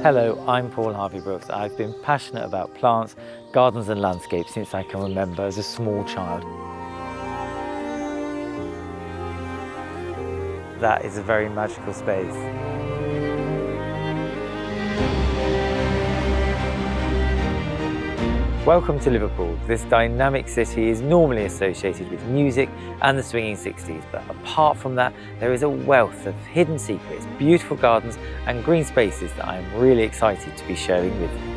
Hello, I'm Paul Harvey-Brooks. I've been passionate about plants, gardens and landscapes since I can remember as a small child. That is a very magical space. Welcome to Liverpool. This dynamic city is normally associated with music and the swinging 60s, but apart from that, there is a wealth of hidden secrets, beautiful gardens and green spaces that I am really excited to be sharing with you.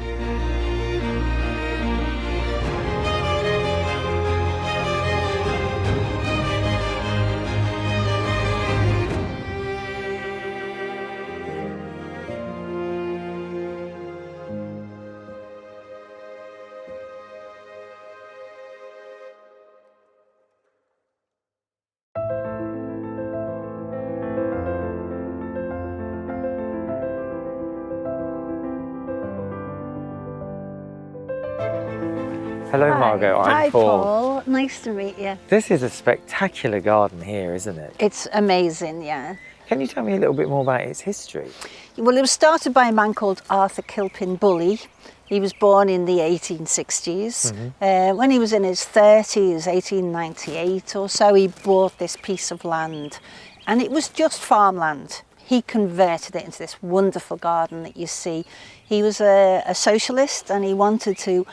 Hello Margot, I'm Hi Paul. Paul, nice to meet you. This is a spectacular garden here, isn't it? It's amazing, yeah. Can you tell me a little bit more about its history? Well, it was started by a man called Arthur Kilpin Bully. He was born in the 1860s. When he was in his 30s, 1898 or so, he bought this piece of land and it was just farmland. He converted it into this wonderful garden that you see. He was a socialist and he wanted to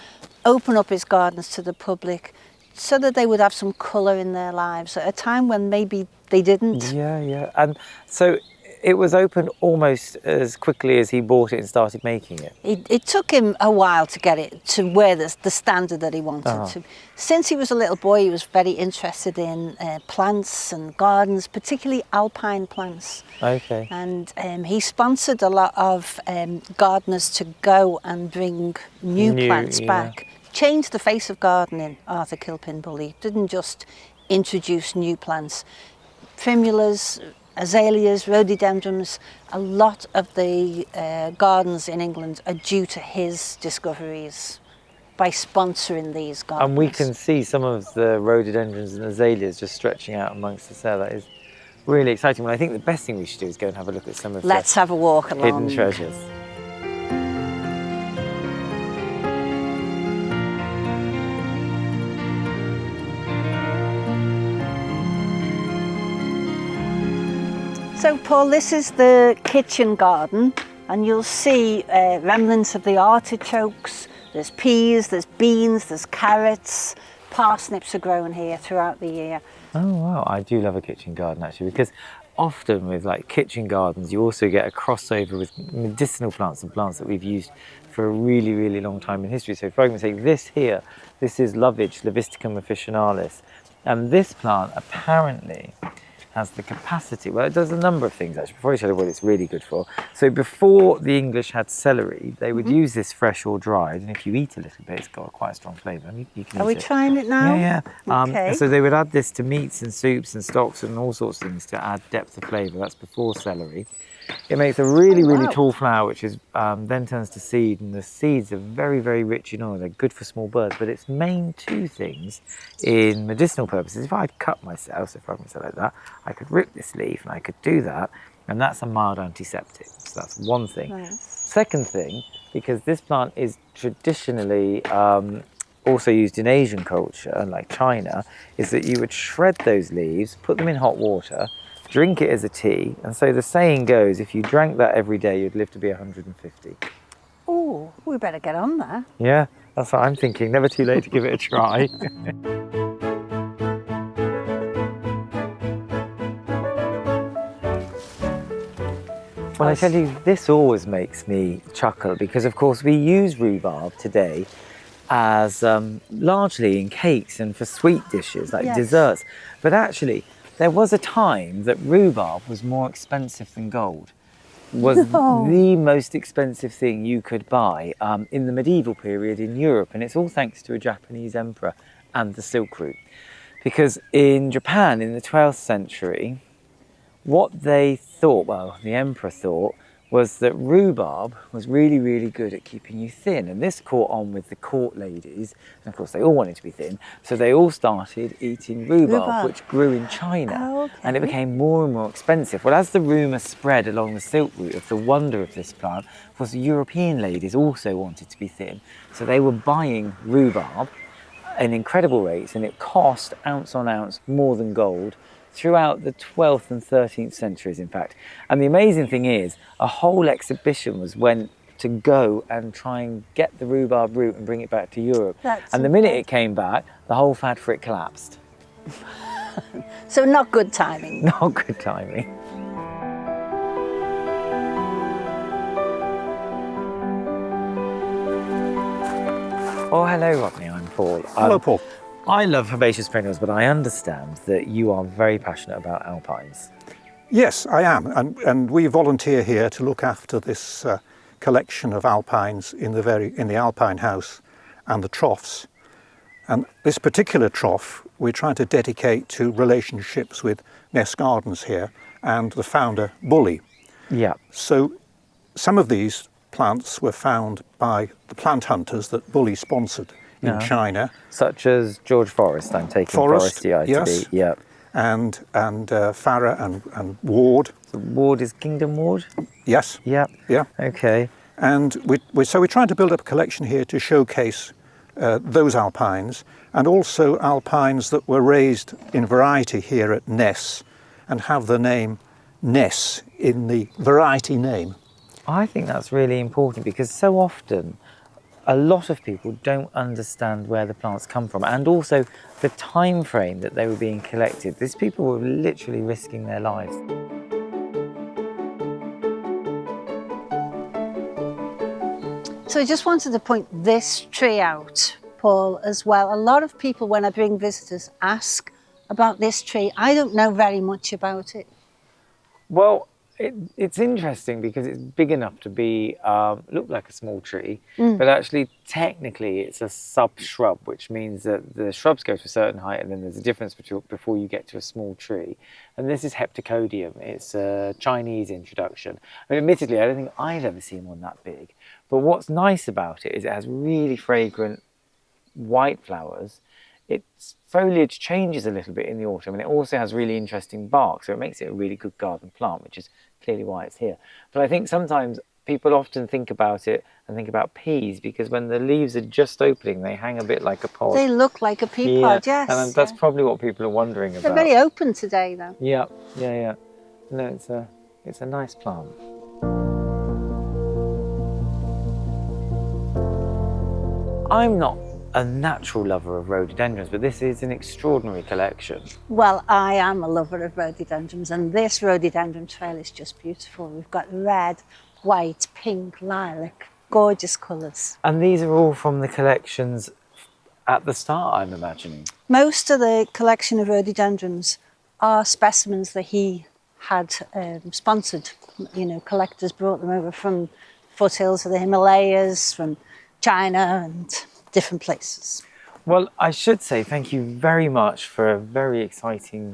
open up his gardens to the public so that they would have some colour in their lives at a time when maybe they didn't. Yeah. And so it was opened almost as quickly as he bought it and started making it. It took him a while to get it to where the standard that he wanted to. Since he was a little boy, he was very interested in plants and gardens, particularly alpine plants. Okay. And he sponsored a lot of gardeners to go and bring new plants back. Changed the face of gardening, Arthur Kilpin Bully. Didn't just introduce new plants. Primulas, azaleas, rhododendrons, a lot of the gardens in England are due to his discoveries by sponsoring these gardens. And we can see some of the rhododendrons and azaleas just stretching out amongst the cell. That is really exciting. Well, I think the best thing we should do is go and have a look at some of Let's have a walk along. Hidden treasures. So Paul, this is the kitchen garden and you'll see remnants of the artichokes. There's peas, there's beans, there's carrots. Parsnips are grown here throughout the year. Oh wow, I do love a kitchen garden actually, because often with like kitchen gardens you also get a crossover with medicinal plants and plants that we've used for a really, really long time in history. So for argument's sake, this here, this is lovage, Levisticum officinalis, and this plant apparently has the capacity, well, it does a number of things actually. Before I tell you what it's really good for. So before the English had celery, they would use this fresh or dried, and if you eat a little bit, it's got quite a strong flavour. You can Are we trying it now? Yeah. Okay. So they would add this to meats and soups and stocks and all sorts of things to add depth of flavour. That's before celery. It makes a really, really tall flower, which is then turns to seed, and the seeds are very, very rich in oil. They're good for small birds, but its main two things in medicinal purposes, if I'd cut myself, so if I can like that, I could rip this leaf and I could do that, and that's a mild antiseptic. So that's one thing. Nice. Second thing, because this plant is traditionally also used in Asian culture, like China, is that you would shred those leaves, put them in hot water, drink it as a tea, and so the saying goes, if you drank that every day, you'd live to be 150. Oh, we better get on that. Yeah, that's what I'm thinking. Never too late to give it a try. Well, I tell you, this always makes me chuckle because, of course, we use rhubarb today as largely in cakes and for sweet dishes like desserts, but actually, there was a time that rhubarb was more expensive than gold. Was the most expensive thing you could buy in the medieval period in Europe, and it's all thanks to a Japanese emperor and the Silk Route. Because in Japan in the 12th century, what they thought, well, the emperor thought, was that rhubarb was really, really good at keeping you thin. And this caught on with the court ladies. And of course, they all wanted to be thin. So they all started eating rhubarb. Which grew in China. Oh, okay. And it became more and more expensive. Well, as the rumour spread along the Silk Route of the wonder of this plant, of course, the European ladies also wanted to be thin. So they were buying rhubarb in incredible rates, and it cost ounce on ounce more than gold throughout the 12th and 13th centuries, in fact. And the amazing thing is, a whole exhibition was went to go and try and get the rhubarb root and bring it back to Europe. And the minute it came back, the whole fad for it collapsed. So not good timing. Not good timing. Oh, hello, Rodney. I'm Paul. Hello, Paul. I love herbaceous perennials, but I understand that you are very passionate about alpines. Yes, I am, and we volunteer here to look after this collection of alpines in the Alpine House and the troughs. And this particular trough we're trying to dedicate to relationships with Ness Gardens here and the founder Bully. Yeah. So some of these plants were found by the plant hunters that Bully sponsored in China. Such as George Forrest, I'm taking Forrestii yes. to be. Yeah. And Farah and Ward. So Ward is Kingdom Ward? Yes. Yeah. Yeah. Okay. And we're trying to build up a collection here to showcase those alpines, and also alpines that were raised in variety here at Ness and have the name Ness in the variety name. I think that's really important, because so often a lot of people don't understand where the plants come from, and also the time frame that they were being collected. These people were literally risking their lives. So I just wanted to point this tree out, Paul, as well. A lot of people, when I bring visitors, ask about this tree. I don't know very much about it. Well, it's interesting because it's big enough to be look like a small tree, but actually technically it's a sub-shrub, which means that the shrubs go to a certain height and then there's a difference before you get to a small tree. And this is Hepticcodium. It's a Chinese introduction. I mean, admittedly, I don't think I've ever seen one that big. But what's nice about it is it has really fragrant white flowers. Its foliage changes a little bit in the autumn, and it also has really interesting bark, so it makes it a really good garden plant, which is clearly why it's here. But I think sometimes people often think about it and think about peas, because when the leaves are just opening, they hang a bit like a pod. They look like a pea pod, yes. And that's probably what people are wondering about. They're very open today, though. Yeah. No, it's a nice plant. I'm not a natural lover of rhododendrons, but this is an extraordinary collection. Well, I am a lover of rhododendrons, and this rhododendron trail is just beautiful. We've got red, white, pink, lilac, gorgeous colours. And these are all from the collections at the start, I'm imagining. Most of the collection of rhododendrons are specimens that he had sponsored. You know, collectors brought them over from foothills of the Himalayas, from China and different places. Well, I should say thank you very much for a very exciting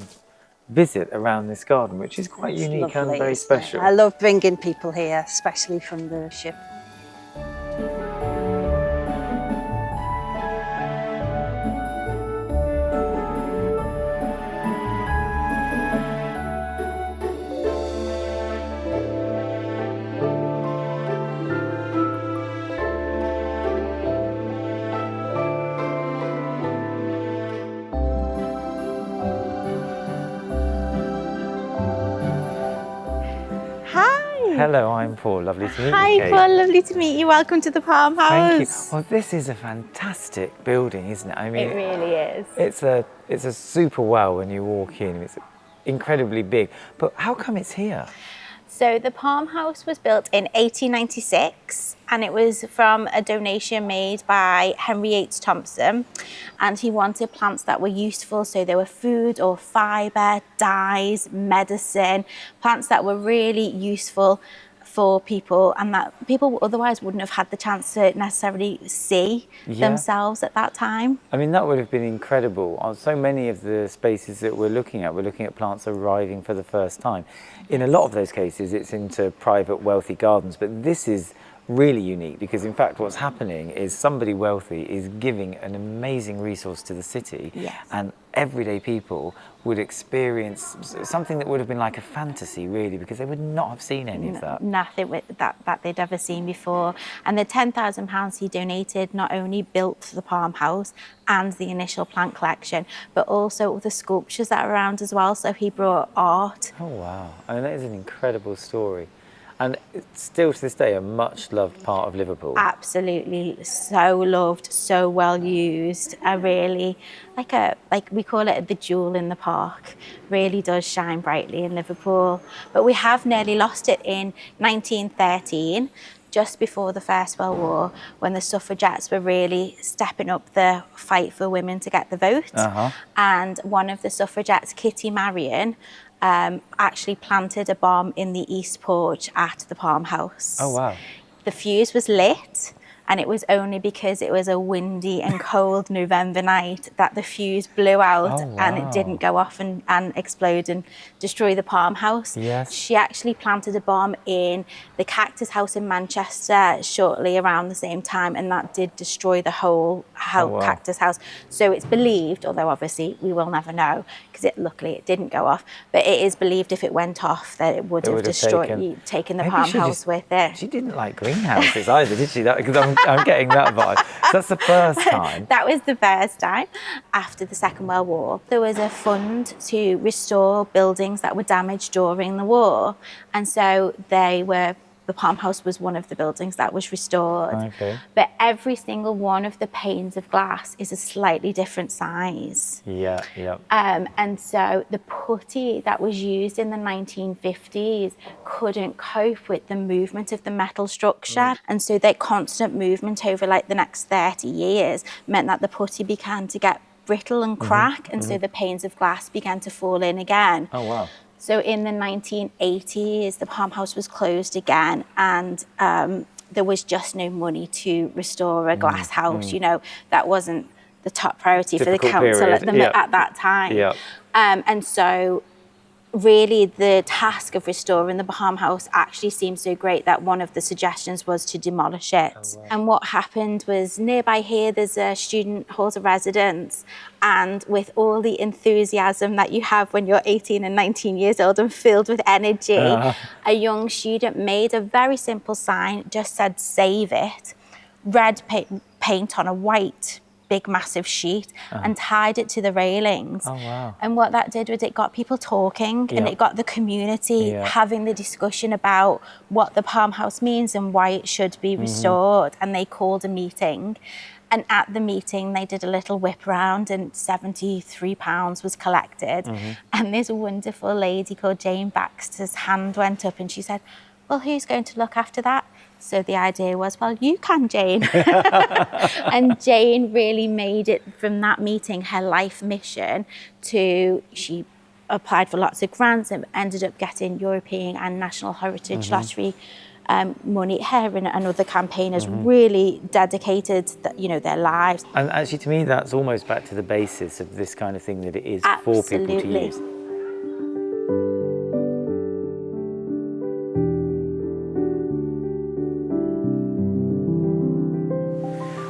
visit around this garden, which is quite unique and very special. I love bringing people here, especially from the ship. Hello, I'm Paul. Lovely to meet you, Hi, Kate. Paul. Lovely to meet you. Welcome to the Palm House. Thank you. Well, this is a fantastic building, isn't it? I mean, It really is. It's a super well when you walk in. It's incredibly big. But how come it's here? So the Palm House was built in 1896, and it was from a donation made by Henry Yates Thompson, and he wanted plants that were useful, so they were food or fibre, dyes, medicine, plants that were really useful for people, and that people otherwise wouldn't have had the chance to necessarily see themselves at that time. I mean, that would have been incredible. On so many of the spaces that we're looking at plants arriving for the first time. In a lot of those cases, it's into private, wealthy gardens, but this is really unique because, in fact, what's happening is somebody wealthy is giving an amazing resource to the city, and everyday people would experience something that would have been like a fantasy, really, because they would not have seen any of that. Nothing that they'd ever seen before. And the £10,000 he donated not only built the Palm House and the initial plant collection, but also the sculptures that are around as well. So he brought art. Oh, wow. I mean, that is an incredible story. And it's still to this day a much loved part of Liverpool. Absolutely, so loved, so well used. Really, like we call it the jewel in the park. Really does shine brightly in Liverpool. But we have nearly lost it in 1913, just before the First World War, when the suffragettes were really stepping up the fight for women to get the vote. And one of the suffragettes, Kitty Marion, actually planted a bomb in the east porch at the Palm House. Oh, wow. The fuse was lit, and it was only because it was a windy and cold November night that the fuse blew out and it didn't go off and explode and destroy the Palm House. She actually planted a bomb in the Cactus House in Manchester shortly around the same time, and that did destroy the whole Cactus House. So it's believed, although obviously we will never know because luckily it didn't go off, but it is believed if it went off that it would have destroyed, taken the Palm House with it. She didn't like greenhouses either, did she? Because I'm getting that vibe. So that's the first time. That was the first time. After the Second World War, there was a fund to restore buildings that were damaged during the war, and so the Palm House was one of the buildings that was restored. But every single one of the panes of glass is a slightly different size. And so the putty that was used in the 1950s couldn't cope with the movement of the metal structure. And so their constant movement over like the next 30 years meant that the putty began to get brittle and crack. And so the panes of glass began to fall in again. Oh, wow. So in the 1980s, the Palm House was closed again, and there was just no money to restore a glass house. You know, that wasn't the top priority for the council at that time. And so really the task of restoring the Palm House actually seemed so great that one of the suggestions was to demolish it. And what happened was, nearby here there's a student halls of residence, and with all the enthusiasm that you have when you're 18 and 19 years old and filled with energy, a young student made a very simple sign, just said "save it," red paint on a white big massive sheet, and tied it to the railings. And what that did was it got people talking, and it got the community having the discussion about what the Palm House means and why it should be restored. And they called a meeting, and at the meeting they did a little whip round, and £73 was collected. And this wonderful lady called Jane Baxter's hand went up and she said, "Well, who's going to look after that?" So the idea was, well, you can, Jane. And Jane really made it, from that meeting, her life mission she applied for lots of grants and ended up getting European and National Heritage Lottery money. Her and other campaigners really dedicated their lives. And actually, to me, that's almost back to the basis of this kind of thing, that it is for people to use.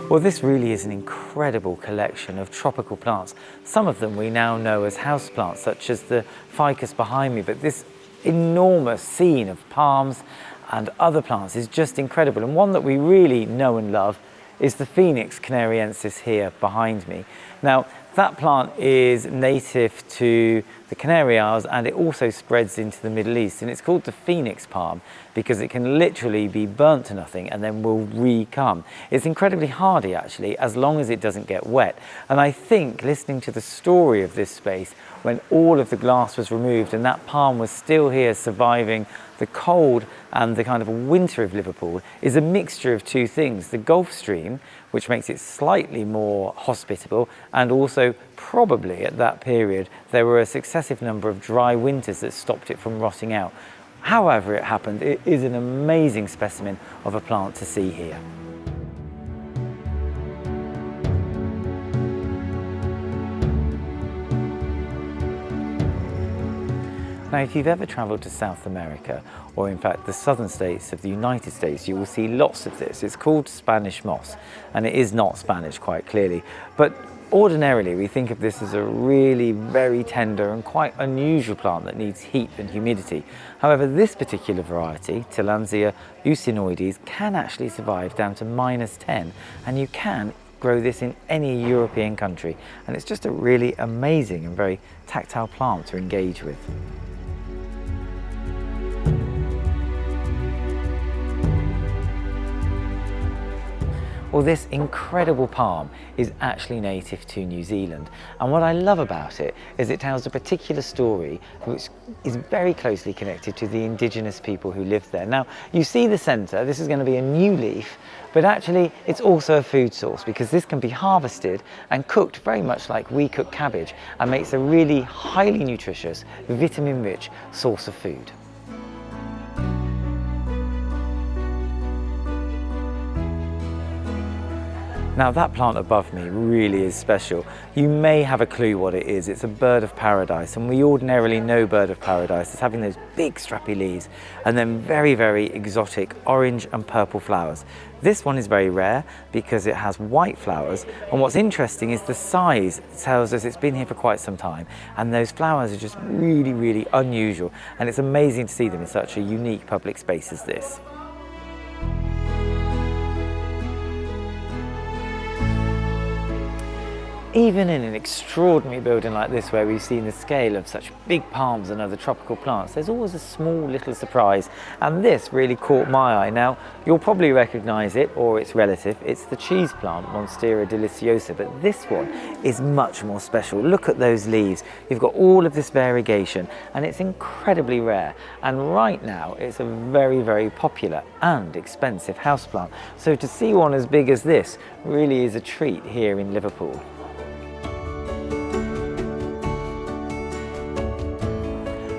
Well, this really is an incredible collection of tropical plants. Some of them we now know as houseplants, such as the ficus behind me, but this enormous scene of palms and other plants is just incredible. And one that we really know and love is the Phoenix canariensis here behind me. Now, that plant is native to the Canary Isles, and it also spreads into the Middle East, and it's called the phoenix palm because it can literally be burnt to nothing and then will re-come. It's incredibly hardy, actually, as long as it doesn't get wet. And I think, listening to the story of this space, when all of the glass was removed and that palm was still here surviving the cold and the kind of winter of Liverpool, is a mixture of two things: the Gulf Stream, which makes it slightly more hospitable, and also probably at that period there were a successive number of dry winters that stopped it from rotting out. However it happened, it is an amazing specimen of a plant to see here. Now, if you've ever travelled to South America, or in fact the southern states of the United States, you will see lots of this. It's called Spanish moss, and it is not Spanish quite clearly, but ordinarily we think of this as a really very tender and quite unusual plant that needs heat and humidity. However, this particular variety, Tillandsia buccinoides, can actually survive down to -10, and you can grow this in any European country, and it's just a really amazing and very tactile plant to engage with. Well, this incredible palm is actually native to New Zealand, and what I love about it is it tells a particular story which is very closely connected to the indigenous people who lived there. Now, you see the centre, this is going to be a new leaf, but actually it's also a food source because this can be harvested and cooked very much like we cook cabbage, and makes a really highly nutritious, vitamin-rich source of food. Now, that plant above me really is special. You may have a clue what it is. It's a bird of paradise, and we ordinarily know bird of paradise as having those big strappy leaves and then very, very exotic orange and purple flowers. This one is very rare because it has white flowers, and what's interesting is the size. It tells us it's been here for quite some time, and those flowers are just really, really unusual, and it's amazing to see them in such a unique public space as this. Even in an extraordinary building like this, where we've seen the scale of such big palms and other tropical plants, there's always a small little surprise, and this really caught my eye. Now, you'll probably recognise it, or its relative. It's the cheese plant, Monstera deliciosa, but this one is much more special. Look at those leaves. You've got all of this variegation, and it's incredibly rare. And right now, it's a very, very popular and expensive houseplant. So to see one as big as this really is a treat here in Liverpool.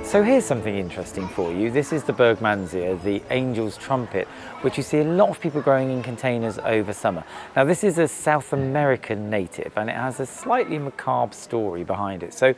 So here's something interesting for you. This is the Bergmansia, the angel's trumpet, which you see a lot of people growing in containers over summer. Now, this is a South American native, and it has a slightly macabre story behind it. So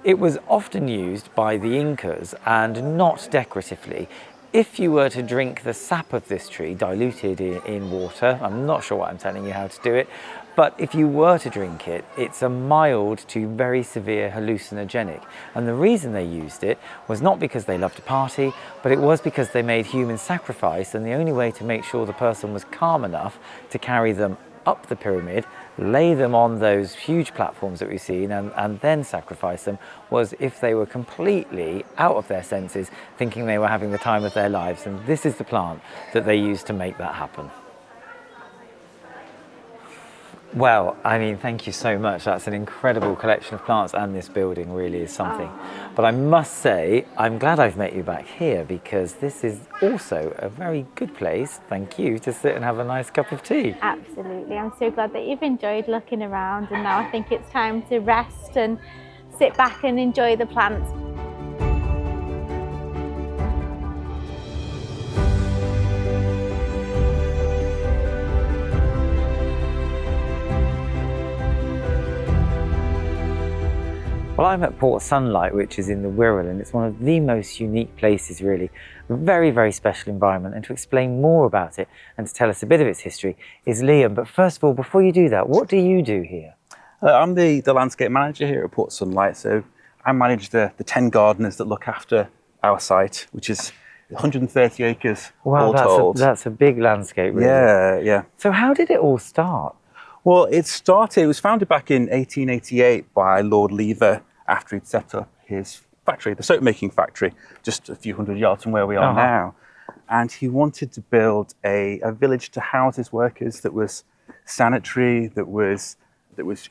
it was often used by the Incas and not decoratively. If you were to drink the sap of this tree diluted in water, I'm not sure what I'm telling you how to do it, but if you were to drink it, it's a mild to very severe hallucinogenic. And the reason they used it was not because they loved to party, but it was because they made human sacrifice, and the only way to make sure the person was calm enough to carry them up the pyramid, lay them on those huge platforms that we've seen, and then sacrifice them, was if they were completely out of their senses, thinking they were having the time of their lives. And this is the plant that they used to make that happen. Well, I mean, thank you so much. That's an incredible collection of plants, and this building really is something. But I must say, I'm glad I've met you back here, because this is also a very good place, thank you, to sit and have a nice cup of tea. Absolutely. I'm so glad that you've enjoyed looking around, and now I think it's time to rest and sit back and enjoy the plants. Well, I'm at Port Sunlight, which is in the Wirral, and it's one of the most unique places, really. A very, very special environment, and to explain more about it and to tell us a bit of its history is Liam. But first of all, before you do that, what do you do here? I'm the landscape manager here at Port Sunlight, so I manage the 10 gardeners that look after our site, which is 130 acres all told. That's a big landscape, really. Yeah. So how did it all start? Well, it was founded back in 1888 by Lord Lever, after he'd set up his factory, the soap making factory, just a few hundred yards from where we are now. And he wanted to build a village to house his workers that was sanitary, that was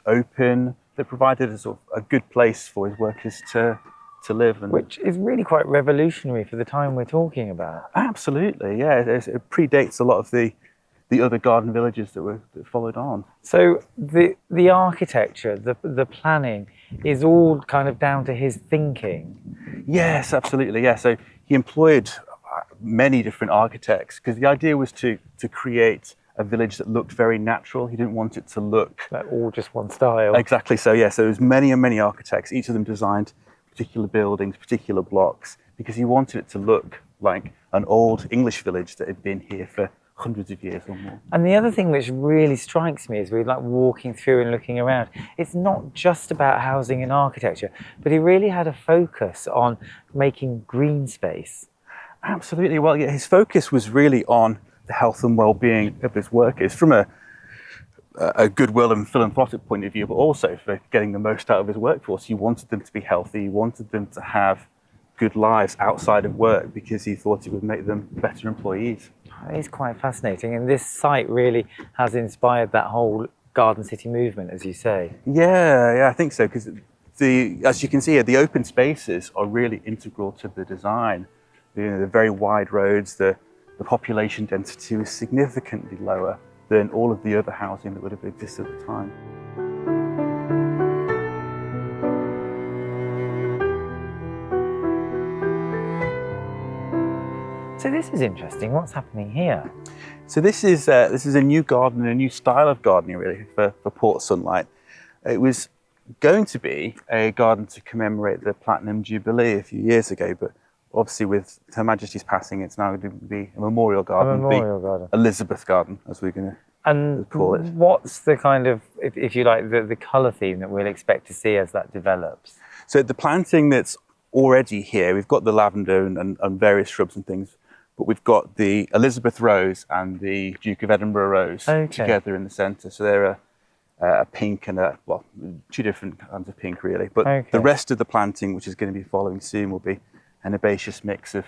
open, that provided a sort of a good place for his workers to live. And which is really quite revolutionary for the time we're talking about. Absolutely, yeah. It predates a lot of the other garden villages that followed on. So the architecture, the planning is all kind of down to his thinking. Yes, absolutely. Yeah. So he employed many different architects because the idea was to create a village that looked very natural. He didn't want it to look Like all just one style. exactly so. Yeah. So there was many and many architects. Each of them designed particular buildings, particular blocks, because he wanted it to look like an old English village that had been here for hundreds of years or more. And the other thing which really strikes me is we're like walking through and looking around. It's not just about housing and architecture, but he really had a focus on making green space. Absolutely. Well, yeah, his focus was really on the health and well-being of his workers from a goodwill and philanthropic point of view, but also for getting the most out of his workforce. He wanted them to be healthy. He wanted them to have good lives outside of work because he thought it would make them better employees. It's quite fascinating, and this site really has inspired that whole Garden City movement, as you say. Yeah, I think so, because as you can see here, the open spaces are really integral to the design. The very wide roads, the population density was significantly lower than all of the other housing that would have existed at the time. So this is interesting. What's happening here? So this is a new garden, a new style of gardening really for Port Sunlight. It was going to be a garden to commemorate the Platinum Jubilee a few years ago, but obviously with Her Majesty's passing, it's now going to be a memorial garden, garden. Elizabeth Garden, as we're going to call it. What's the kind of, if you like, the colour theme that we'll expect to see as that develops? So the planting that's already here, we've got the lavender and various shrubs and things, but we've got the Elizabeth rose and the Duke of Edinburgh rose together in the centre. So they're a pink and two different kinds of pink really. But the rest of the planting, which is going to be following soon, will be an herbaceous mix of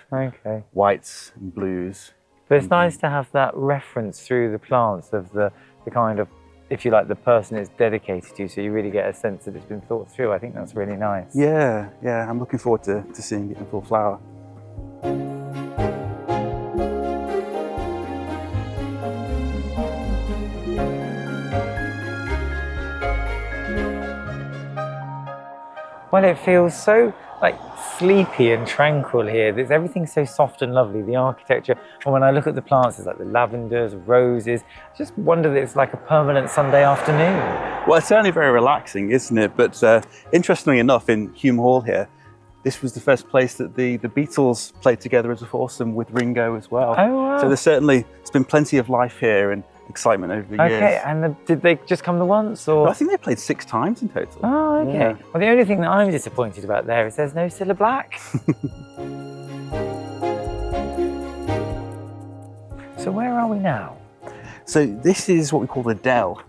whites and blues. But it's nice to have that reference through the plants of the kind of, if you like, the person it's dedicated to, so you really get a sense that it's been thought through. I think that's really nice. Yeah, I'm looking forward to seeing it in full flower. Well, it feels so like sleepy and tranquil here. Everything's so soft and lovely, the architecture. And when I look at the plants, it's like the lavenders, roses. I just wonder that it's like a permanent Sunday afternoon. Well, it's certainly very relaxing, isn't it? But interestingly enough, in Hume Hall here, this was the first place that the Beatles played together as a foursome with Ringo as well. Oh, wow. So there's been plenty of life here and excitement over the years. Okay, and did they just come the once? Or? Well, I think they played 6 times in total. Oh, okay. Yeah. Well, the only thing that I'm disappointed about there is there's no Cilla Black. So where are we now? So this is what we call the Dell,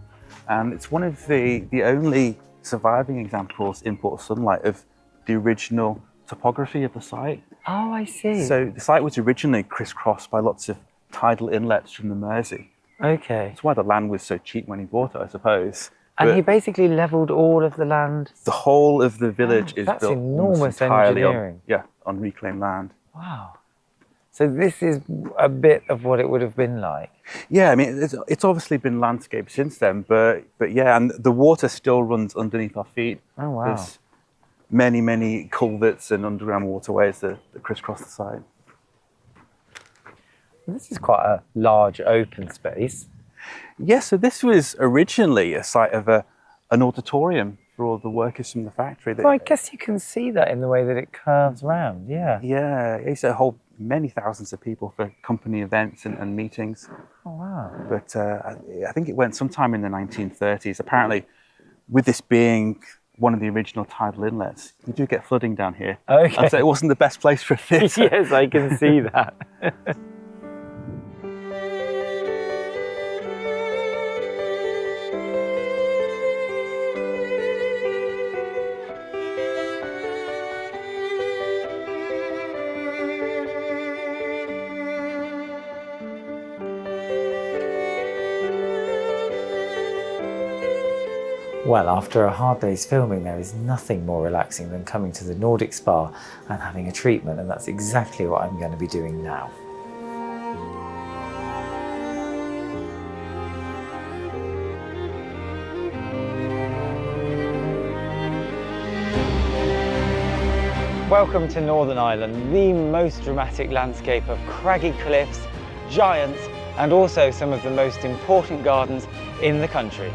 and it's one of the only surviving examples in Port Sunlight of the original topography of the site. Oh, I see. So the site was originally crisscrossed by lots of tidal inlets from the Mersey. Okay. That's why the land was so cheap when he bought it, I suppose. And But he basically levelled all of the land. the whole of the village is that's built enormous almost entirely engineering. on reclaimed land. Wow. So this is a bit of what it would have been like. Yeah, I mean, it's obviously been landscaped since then, but yeah, and the water still runs underneath our feet. Oh, wow. There's many culverts and underground waterways that crisscross the site. This is quite a large open space. Yeah, so this was originally a site of an auditorium for all the workers from the factory. Well, I guess you can see that in the way that it curves round, yeah. Yeah, it used to hold many thousands of people for company events and meetings. Oh, wow. But I think it went sometime in the 1930s. Apparently, with this being one of the original tidal inlets, you do get flooding down here. Okay. So it wasn't the best place for a theatre. Yes, I can see that. Well, after a hard day's filming, there is nothing more relaxing than coming to the Nordic Spa and having a treatment, and that's exactly what I'm going to be doing now. Welcome to Northern Ireland, the most dramatic landscape of craggy cliffs, giants, and also some of the most important gardens in the country.